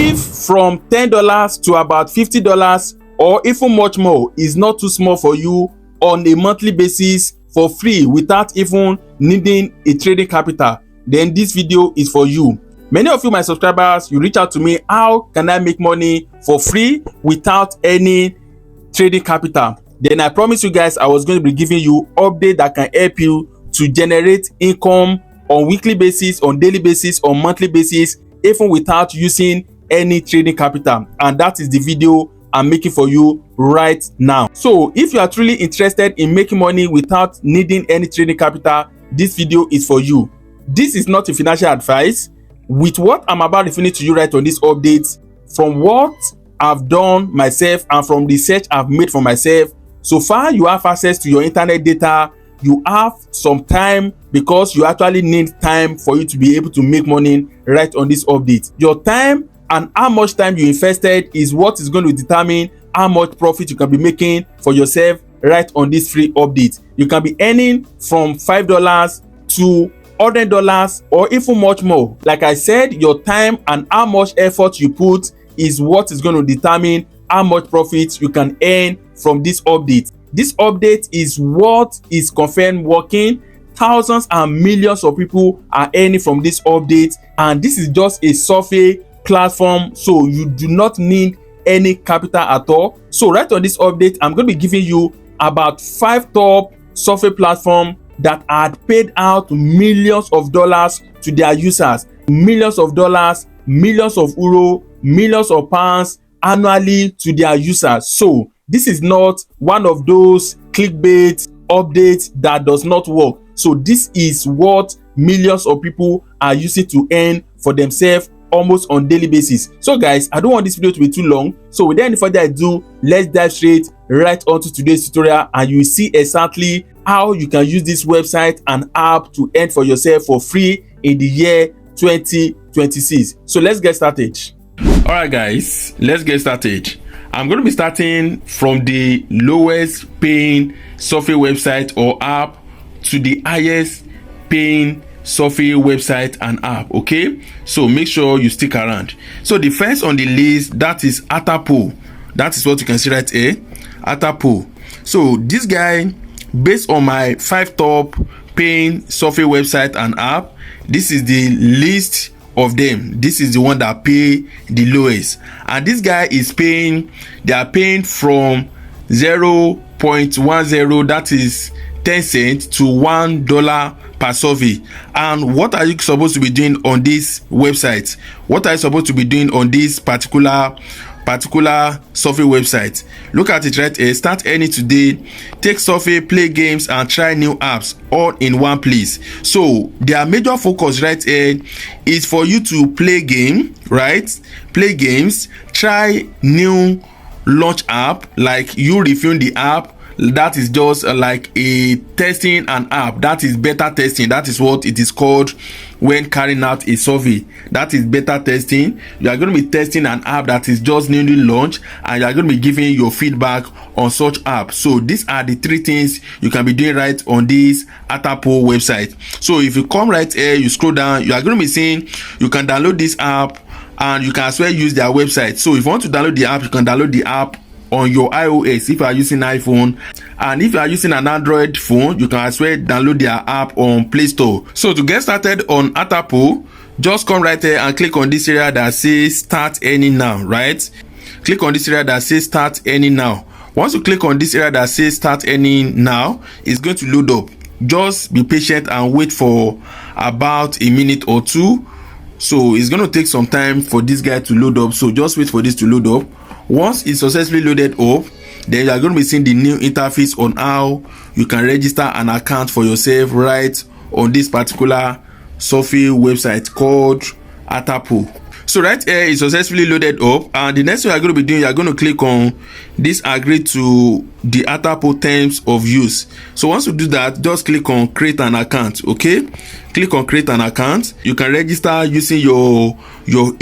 if from $10 to about $50 or even much more is not too small for you on a monthly basis for free without even needing a trading capital, then this video is for you. Many of you, my subscribers, you reach out to me, how can I make money for free without any trading capital? Then I promise you guys I was going to be giving you update that can help you to generate income on weekly basis, on daily basis, on monthly basis, even without using any trading capital. And that is the video I'm making for you right now. So if you are truly interested in making money without needing any trading capital, this video is for you. This is not a financial advice. With what I'm about to finish to you right on this update, from what I've done myself and from the research I've made for myself, so far you have access to your internet data, you have some time, because you actually need time for you to be able to make money right on this update. Your time and how much time you invested is what is going to determine how much profit you can be making for yourself right on this free update. You can be earning from $5 to $100 or even much more. Like I said, your time and how much effort you put is what is going to determine how much profit you can earn from this update. This update is what is confirmed working. Thousands and millions of people are earning from this update, and this is just a software platform, so you do not need any capital at all. So right on this update, I'm going to be giving you about 5 top software platforms that had paid out millions of dollars to their users, millions of dollars, millions of euro, millions of pounds annually to their users. So this is not one of those clickbait updates that does not work. So this is what millions of people are using to earn for themselves almost on daily basis. So guys, I don't want this video to be too long, so without any further ado, let's dive straight right onto today's tutorial, and you will see exactly how you can use this website and app to earn for yourself for free in the year 2026. So let's get started. All right guys, let's get started. I'm going to be starting from the lowest paying software website or app to the highest paying software website and app. Okay, so make sure you stick around. So the first on the list, that is AttaPoll. That is what you can see right here, AttaPoll. So this guy, based on my 5 top paying software website and app, this is the list of them. This is the one that pay the lowest, and this guy is paying, they are paying from 0.10, that is 10 cents, to $1 per survey. And what are you supposed to be doing on this website? What are you supposed to be doing on this particular software website? Look at it right here. Start earning today, take software, play games, and try new apps all in one place. So their major focus right here is for you to play game, right? Play games, try new launch app, like you reviewing the app. That is just like a testing an app. That is beta testing. That is what it is called when carrying out a survey. That is beta testing. You are going to be testing an app that is just newly launched, and you are going to be giving your feedback on such app. So these are the 3 things you can be doing right on this AttaPoll website. So if you come right here, you scroll down, you are going to be seeing you can download this app, and you can as well use their website. So if you want to download the app, you can download the app on your iOS if you are using iPhone, and if you are using an Android phone, you can as well download their app on Play Store. So to get started on AttaPoll, just come right here and click on this area that says start earning now, right? Click on this area that says start earning now. Once you click on this area that says start earning now, it's going to load up. Just be patient and wait for about a minute or 2. So it's going to take some time for this guy to load up, so just wait for this to load up. Once it's successfully loaded up, then you are going to be seeing the new interface on how you can register an account for yourself right on this particular software website called AttaPoll. So right here is successfully loaded up, and the next thing you are going to be doing, you are going to click on this agree to the AttaPoll terms of use. So once you do that, just click on create an account. Okay, click on create an account. You can register using your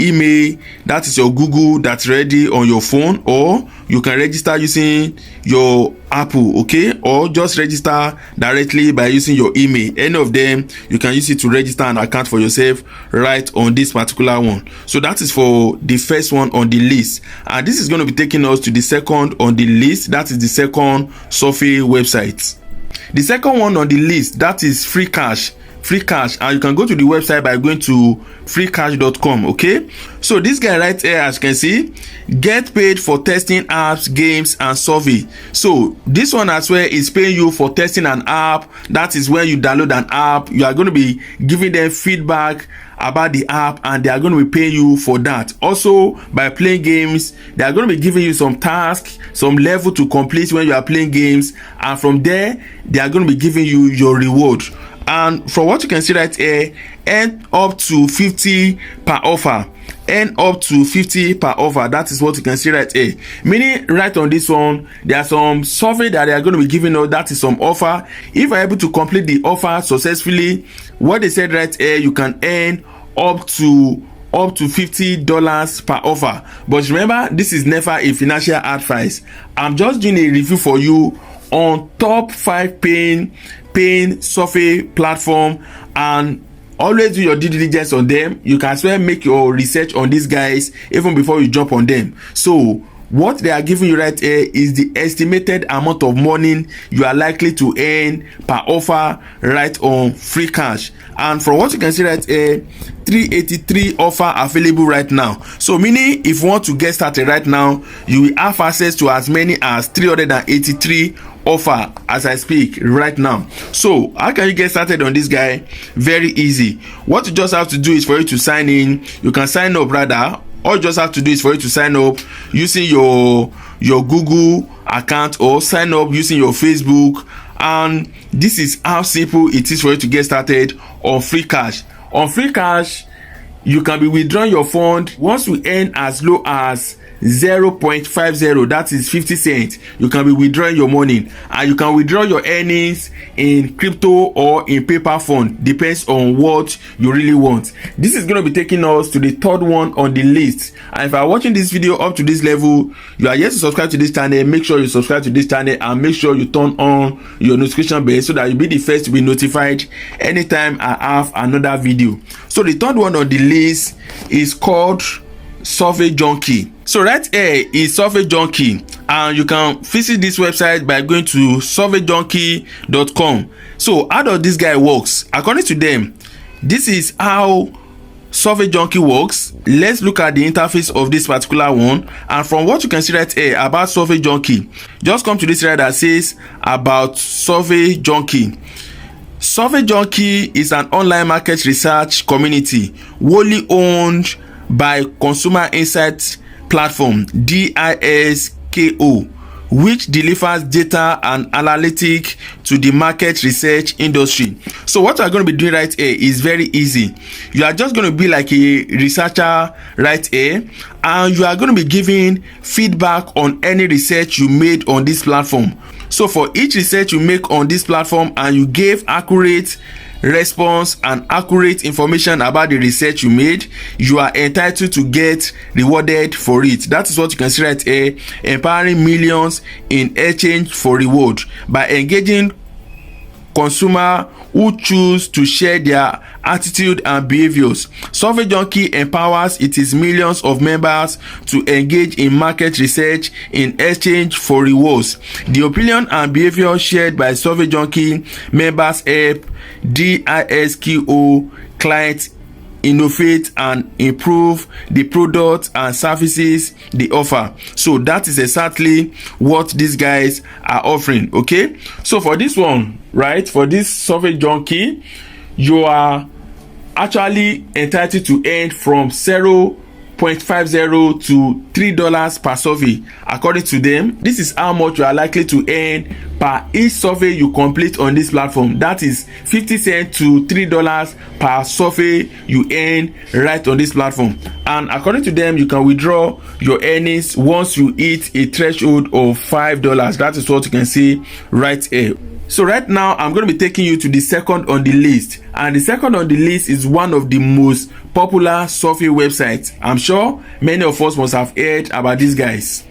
email, that is your Google, that's ready on your phone, or you can register using your Apple. Okay, or just register directly by using your email. Any of them, you can use it to register an account for yourself right on this particular one. So that is for the first one on the list, and this is going to be taking us to the second on the list. That is the second Survey website. The second one on the list, that is Freecash, and you can go to the website by going to freecash.com. okay, so this guy right here, as you can see, get paid for testing apps, games and survey. So this one as well is paying you for testing an app. That is when you download an app, you are going to be giving them feedback about the app, and they are going to be paying you for that. Also, by playing games, they are going to be giving you some tasks, some level to complete when you are playing games, and from there they are going to be giving you your reward. And from what you can see right here, earn up to 50 per offer. Earn up to 50 per offer. That is what you can see right here. Meaning, right on this one, there are some survey that they are going to be giving us. That is some offer. If you are able to complete the offer successfully, what they said right here, you can earn up to $50 per offer. But remember, this is never a financial advice. I'm just doing a review for you on top 5 paying survey platform, and always do your due diligence on them. You can as well make your research on these guys even before you jump on them. So what they are giving you right here is the estimated amount of money you are likely to earn per offer right on Freecash. And from what you can see right here, 383 offer available right now. So meaning, if you want to get started right now, you will have access to as many as 383 offer as I speak right now. So how can you get started on this guy? Very easy. What you just have to do is for you to sign in. You can sign up rather. All you just have to do is for you to sign up using your Google account, or sign up using your Facebook. And this is how simple it is for you to get started on Freecash. On Freecash, you can be withdrawing your fund once you earn as low as 0.50, that is 50 cents. You can be withdrawing your money, and you can withdraw your earnings in crypto or in paper fund, depends on what you really want. This is going to be taking us to the third one on the list. And if you are watching this video up to this level, you are yet to subscribe to this channel, make sure you subscribe to this channel and make sure you turn on your notification bell so that you'll be the first to be notified anytime I have another video. So the third one on the list is called Survey Junkie. So right here is Survey Junkie, and you can visit this website by going to surveyjunkie.com. So how does this guy works? According to them, this is how Survey Junkie works. Let's look at the interface of this particular one. And from what you can see right here about Survey Junkie, just come to this area that says about Survey Junkie. Survey Junkie is an online market research community wholly owned by Consumer Insights Platform DISKO, which delivers data and analytics to the market research industry. So what we're going to be doing right here is very easy. You are just going to be like a researcher right here, and you are going to be giving feedback on any research you made on this platform. So for each research you make on this platform and you gave accurate response and accurate information about the research you made, you are entitled to get rewarded for it. That is what you can see right here, empowering millions in exchange for reward by engaging consumer who choose to share their attitude and behaviors. Survey Junkie empowers its millions of members to engage in market research in exchange for rewards. The opinion and behavior shared by Survey Junkie members help DISKO clients innovate and improve the products and services they offer. So that is exactly what these guys are offering. Okay, so for this one, right, for this Survey Junkie, you are actually entitled to earn from 0 $2.50 to $3 per survey. According to them, this is how much you are likely to earn per each survey you complete on this platform. That is 50 cents to $3 per survey you earn right on this platform. And according to them, you can withdraw your earnings once you hit a threshold of $5. That is what you can see right here. So right now, I'm going to be taking you to the second on the list. And the second on the list is one of the most popular survey websites. I'm sure many of us must have heard about these guys.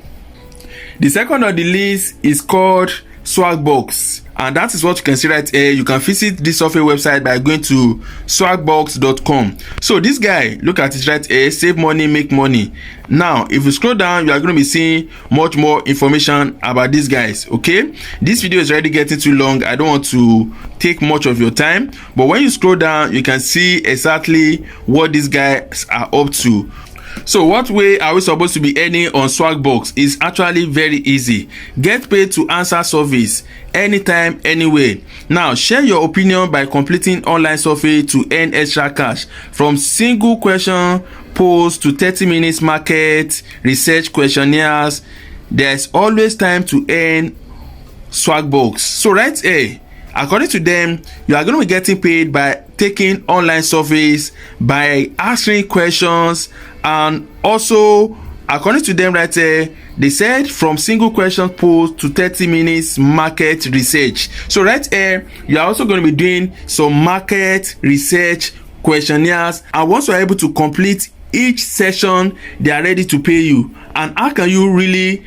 The second on the list is called Swagbucks, and that is what you can see right here. You can visit this survey website by going to swagbucks.com. So this guy, look at it right here, save money, make money. Now if you scroll down, you are going to be seeing much more information about these guys. Okay, this video is already getting too long. I don't want to take much of your time, but when you scroll down, you can see exactly what these guys are up to. So what way are we supposed to be earning on Swagbucks? Is actually very easy. Get paid to answer surveys anytime, anywhere. Now share your opinion by completing online survey to earn extra cash, from single question polls to 30 minutes market research questionnaires. There's always time to earn Swagbucks. So right here, according to them, you are going to be getting paid by taking online surveys, by answering questions, and also according to them right here, they said from single question polls to 30 minutes market research. So right here, you are also going to be doing some market research questionnaires, and once you are able to complete each session, they are ready to pay you. And how can you really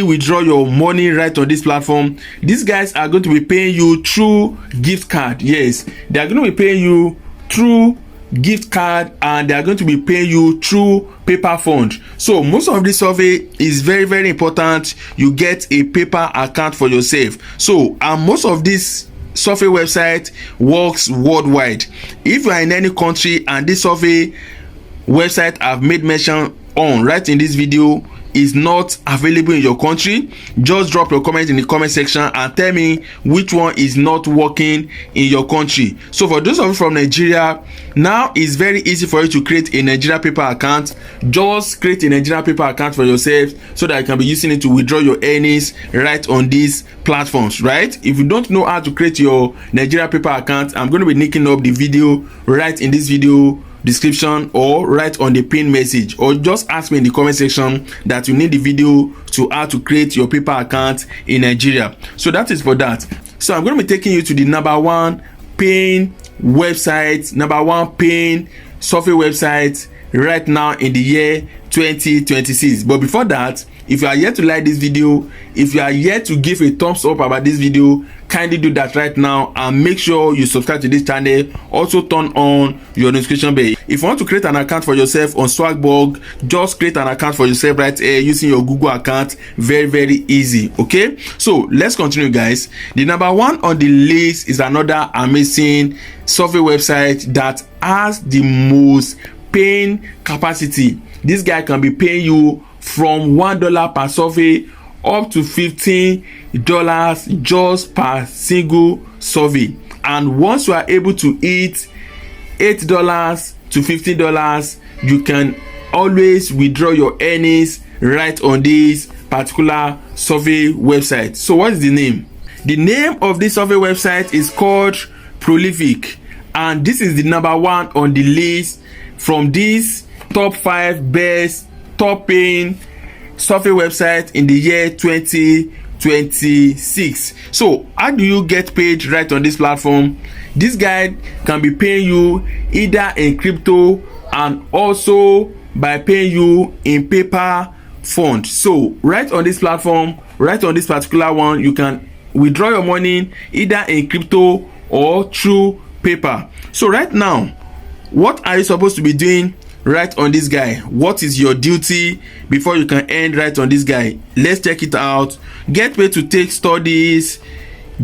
withdraw your money right on this platform? These guys are going to be paying you through gift card. Yes, they are going to be paying you through gift card, and they are going to be paying you through paper fund. So most of this survey is very important. You get a paper account for yourself. So and most of this survey website works worldwide. If you are in any country and this survey website I've made mention on right in this video is not available in your country, just drop your comment in the comment section and tell me which one is not working in your country. So for those of you from Nigeria, now it's very easy for you to create a Nigeria paper account. Just create a Nigeria paper account for yourself so that you can be using it to withdraw your earnings right on these platforms, right? If you don't know how to create your Nigeria paper account, I'm going to be linking up the video right in this video description or right on the pin message, or just ask me in the comment section that you need the video to how to create your paper account in Nigeria. So that is for that. So I'm going to be taking you to the number one paying website, number one paying software website right now in the year 2026. But before that, if you are yet to like this video, if you are yet to give a thumbs up about this video, kindly do that right now and make sure you subscribe to this channel. Also turn on your notification bell. If you want to create an account for yourself on Swagbucks, just create an account for yourself right here using your Google account. Very easy. Okay, so let's continue, guys. The number one on the list is another amazing survey website that has the most paying capacity. This guy can be paying you from $1 per survey up to $15 just per single survey. And once you are able to hit $8 to $15, you can always withdraw your earnings right on this particular survey website. So what is the name? The name of this survey website is called Prolific, and this is the number one on the list from these top 5 best top paying software website in the year 2026. So how do you get paid right on this platform? This guy can be paying you either in crypto and also by paying you in paper fund. So right on this platform, right on this particular one, you can withdraw your money either in crypto or through paper. So right now, what are you supposed to be doing right on this guy? What is your duty before you can earn right on this guy? Let's check it out. Get paid to take studies,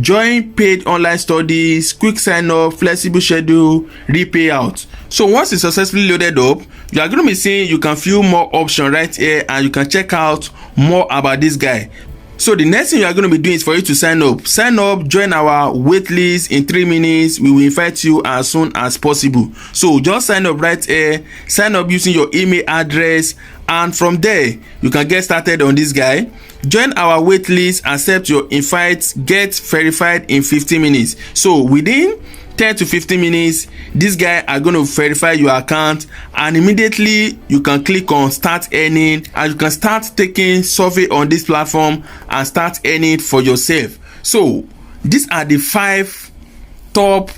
join paid online studies, quick sign up, flexible schedule, repay out. So once it's successfully loaded up, you are going to be seeing you can view more options right here, and you can check out more about this guy. So the next thing you are going to be doing is for you to sign up. Sign up, join our wait list. In 3 minutes, we will invite you as soon as possible. So just sign up right here. Sign up using your email address, and from there, you can get started on this guy. Join our wait list, accept your invite, get verified in 15 minutes. So within 10 to 15 minutes, this guy are going to verify your account, and immediately you can click on start earning, and you can start taking survey on this platform and start earning for yourself. So these are the 5 top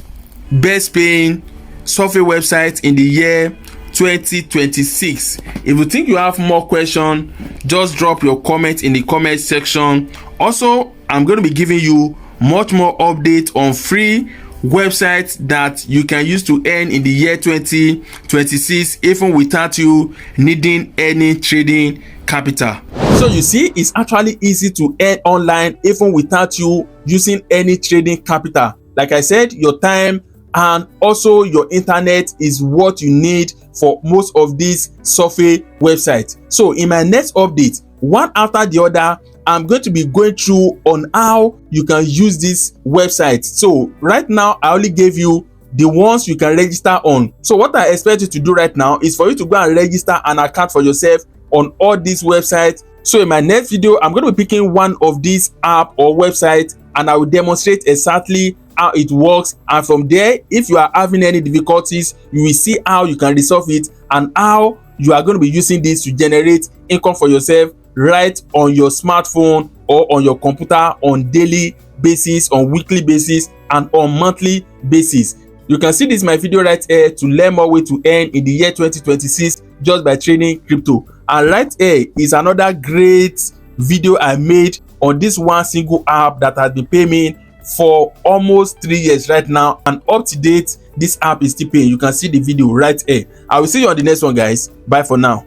best paying survey websites in the year 2026. If you think you have more questions, just drop your comment in the comment section. Also, I'm going to be giving you much more updates on free websites that you can use to earn in the year 2026, even without you needing any trading capital. So you see, it's actually easy to earn online even without you using any trading capital. Like I said, your time and also your internet is what you need for most of these survey websites. So in my next update, one after the other, I'm going to be going through on how you can use this website. So right now, I only gave you the ones you can register on. So what I expect you to do right now is for you to go and register an account for yourself on all these websites. So in my next video, I'm going to be picking one of these app or websites, and I will demonstrate exactly how it works. And from there, if you are having any difficulties, you will see how you can resolve it and how you are going to be using this to generate income for yourself right on your smartphone or on your computer on daily basis, on weekly basis, and on monthly basis. You can see this my video right here to learn more way to earn in the year 2026 just by trading crypto. And right here is another great video I made on this one single app that has been paying me for almost 3 years right now, and up to date this app is still paying. You can see the video right here. I will see you on the next one, guys. Bye for now.